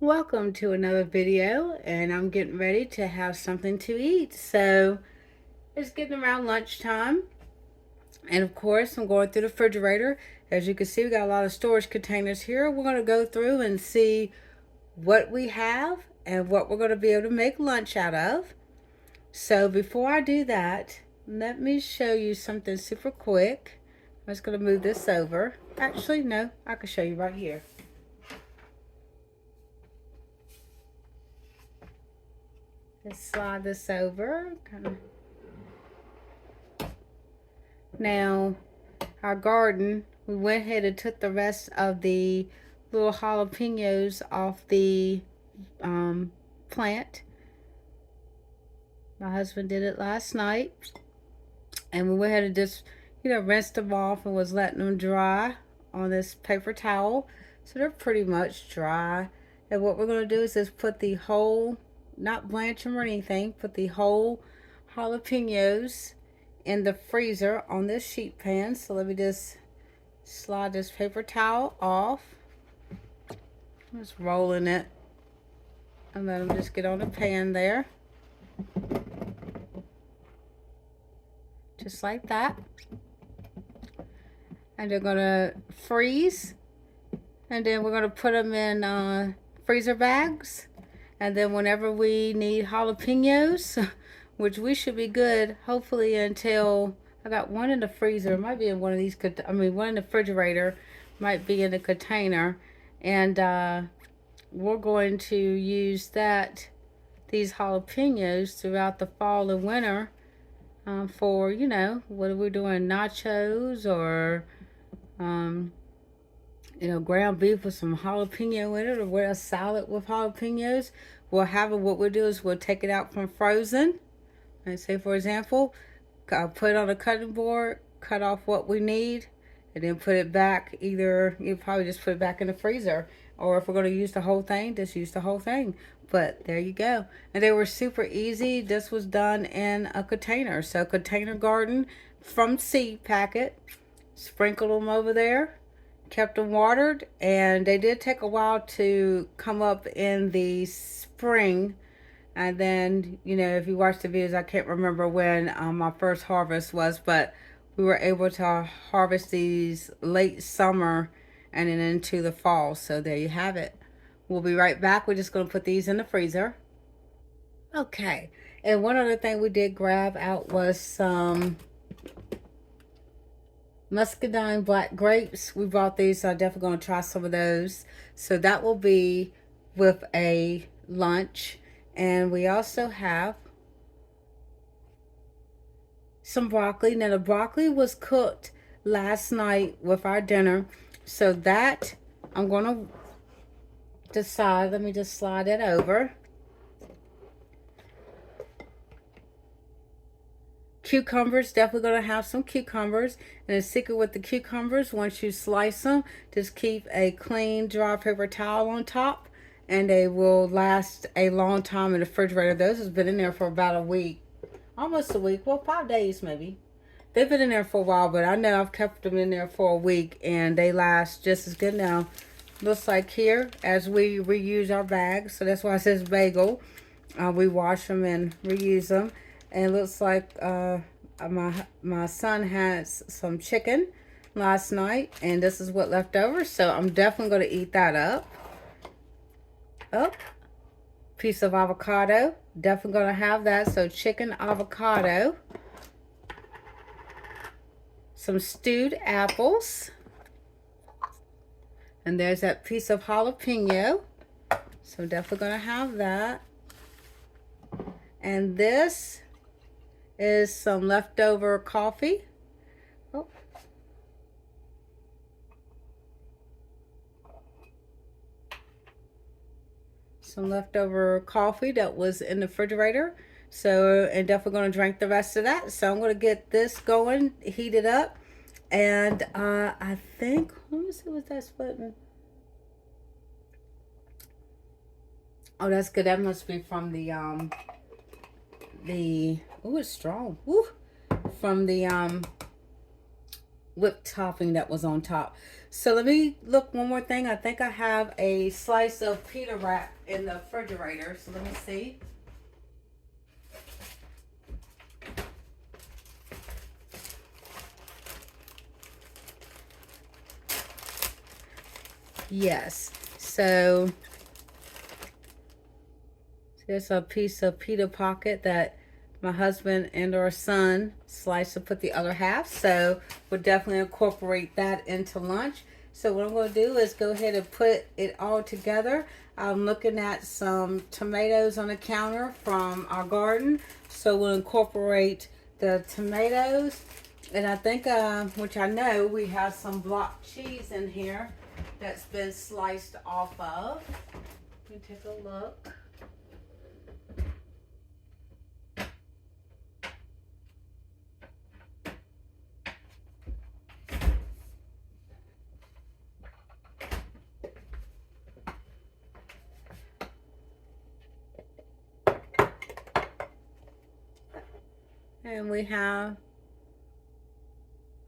Welcome to another video, and I'm getting ready to have something to eat. So it's getting around lunchtime, and of course I'm going through the refrigerator. As you can see, we got a lot of storage containers here. We're going to go through and see what we have and what we're going to be able to make lunch out of. So before I do that, let me show you something super quick. I'm just going to move this over. Actually, no, I can show you right here. Just slide this over, kind of. Now, our garden, we went ahead and took the rest of the little jalapenos off the plant. My husband did it last night, and we went ahead and just, rinsed them off and was letting them dry on this paper towel. So they're pretty much dry. And what we're going to do is just put the whole, not blanch them or anything, put the whole jalapenos in the freezer on this sheet pan. So let me just slide this paper towel off. Just rolling it and let them just get on the pan there. Just like that. And they're gonna freeze, and then we're gonna put them in freezer bags, and then whenever we need jalapenos, which we should be good hopefully until I got one in the freezer. It might be in one of these, one in the refrigerator, might be in a container, and we're going to use these jalapenos throughout the fall and winter for, what are we doing, nachos or ground beef with some jalapeno in it, or with a salad with jalapenos. We'll have it. What we'll do is we'll take it out from frozen, and say, for example, put it on a cutting board, cut off what we need, and then put it back. Either you probably just put it back in the freezer, or if we're going to use the whole thing, just use the whole thing. But there you go. And they were super easy. This was done in a container. So container garden from seed packet. Sprinkled them over there, kept them watered, and they did take a while to come up in the spring. And then, if you watch the videos, I can't remember when my first harvest was, but we were able to harvest these late summer and then into the fall. So there you have it. We'll be right back. We're just going to put these in the freezer. Okay. And one other thing we did grab out was some muscadine black grapes. We bought these, so I'm definitely going to try some of those. So that will be with a lunch. And we also have some broccoli. Now the broccoli was cooked last night with our dinner. So that I'm going to decide. Let me just slide it over. Cucumbers, definitely going to have some cucumbers. And the secret with the cucumbers, once you slice them, just keep a clean dry paper towel on top, and they will last a long time in the refrigerator. Those has been in there for about a week, almost a week, well, 5 days maybe. They've been in there for a while, but I know I've kept them in there for a week, and they last just as good. Now looks like here, as we reuse our bags, so that's why it says bagel, we wash them and reuse them. And it looks like my son has some chicken last night, and this is what left over. So I'm definitely going to eat that up. Oh, piece of avocado. Definitely going to have that. So chicken avocado. Some stewed apples. And there's that piece of jalapeno. So definitely going to have that. And this is some leftover coffee. Oh. Some leftover coffee that was in the refrigerator. So, and definitely going to drink the rest of that. So I'm going to get this going, heat it up. And I think, let me see, what's that splitting? Oh, that's good. That must be from oh, it's strong. Woo. From the whipped topping that was on top. So let me look one more thing. I think I have a slice of pita wrap in the refrigerator. So let me see. Yes. So there's a piece of pita pocket that my husband and our son sliced to put the other half. So we'll definitely incorporate that into lunch. So what I'm going to do is go ahead and put it all together. I'm looking at some tomatoes on the counter from our garden. So we'll incorporate the tomatoes. And I think, which I know, we have some block cheese in here that's been sliced off of. Let me take a look. And we have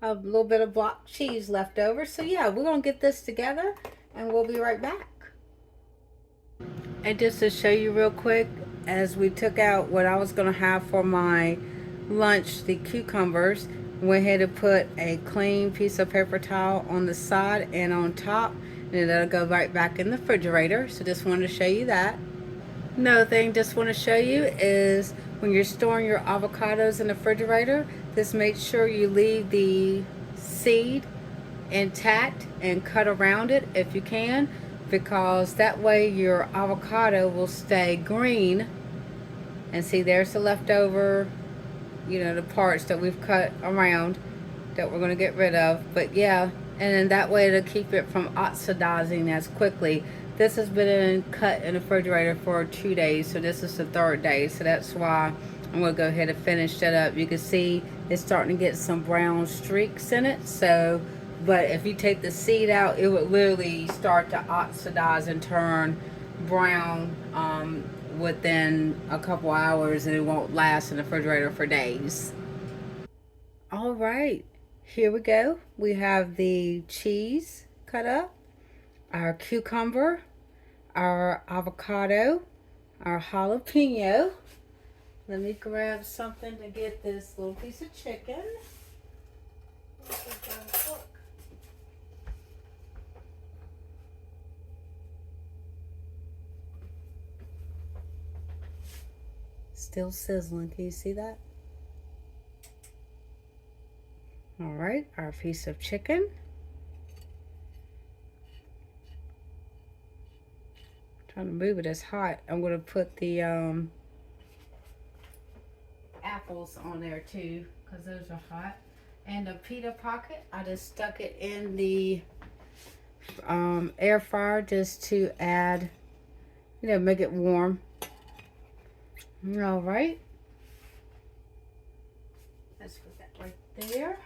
a little bit of block cheese left over. So yeah, we're gonna get this together and we'll be right back. And just to show you real quick, as we took out what I was gonna have for my lunch, the cucumbers, went ahead and put a clean piece of paper towel on the side and on top, and then that'll go right back in the refrigerator. So just wanted to show you that. Another thing just want to show you is when you're storing your avocados in the refrigerator, just make sure you leave the seed intact and cut around it if you can, because that way your avocado will stay green. And see, there's the leftover, you know, the parts that we've cut around that we're going to get rid of. But yeah, and then that way it'll keep it from oxidizing as quickly. This has been cut in the refrigerator for 2 days, so this is the 3rd day, so that's why I'm going to go ahead and finish that up. You can see it's starting to get some brown streaks in it. So, but if you take the seed out, it would literally start to oxidize and turn brown within a couple hours, and it won't last in the refrigerator for days. All right, here we go. We have the cheese cut up, our cucumber, our avocado, our jalapeno. Let me grab something to get this little piece of chicken. Still sizzling, can you see that? All right, our piece of chicken. Trying to move it, it's hot. I'm gonna put the apples on there too, because those are hot. And the pita pocket, I just stuck it in the air fryer just to add, you know, make it warm. All right, let's put that right there.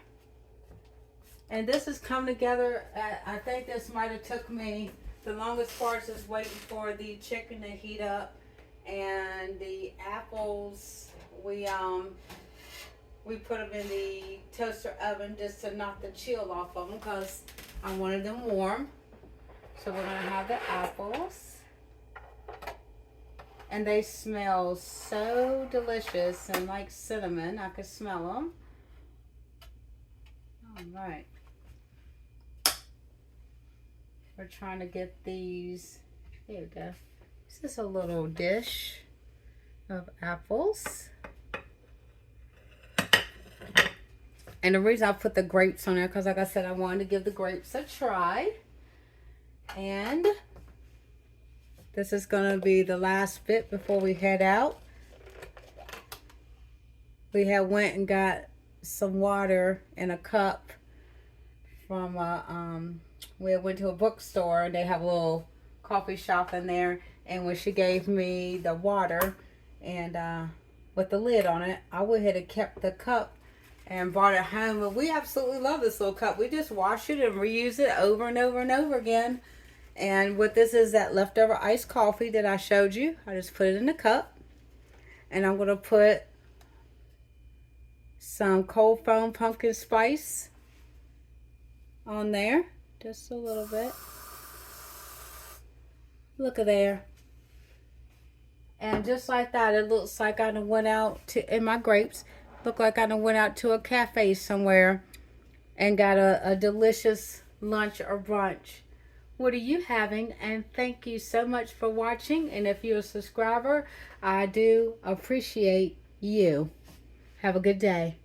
And this has come together. I think this might have took me the longest part is waiting for the chicken to heat up, and the apples we put them in the toaster oven just to knock the chill off of them because I wanted them warm. So we're gonna have the apples, and they smell so delicious and like cinnamon. I could smell them. All right. We're trying to get these, here we go. This is a little dish of apples. And the reason I put the grapes on there, because like I said, I wanted to give the grapes a try. And this is going to be the last bit before we head out. We had went and got some water in a cup from we went to a bookstore, and they have a little coffee shop in there. And when she gave me the water and with the lid on it, I went ahead and kept the cup and brought it home. But we absolutely love this little cup. We just wash it and reuse it over and over and over again. And what this is, that leftover iced coffee that I showed you. I just put it in the cup, and I'm going to put some cold foam pumpkin spice on there. Just a little bit. Look at there. And just like that, it looks like I done went out to, in my grapes, look like I done went out to a cafe somewhere and got a delicious lunch or brunch. What are you having? And thank you so much for watching. And if you're a subscriber, I do appreciate you. Have a good day.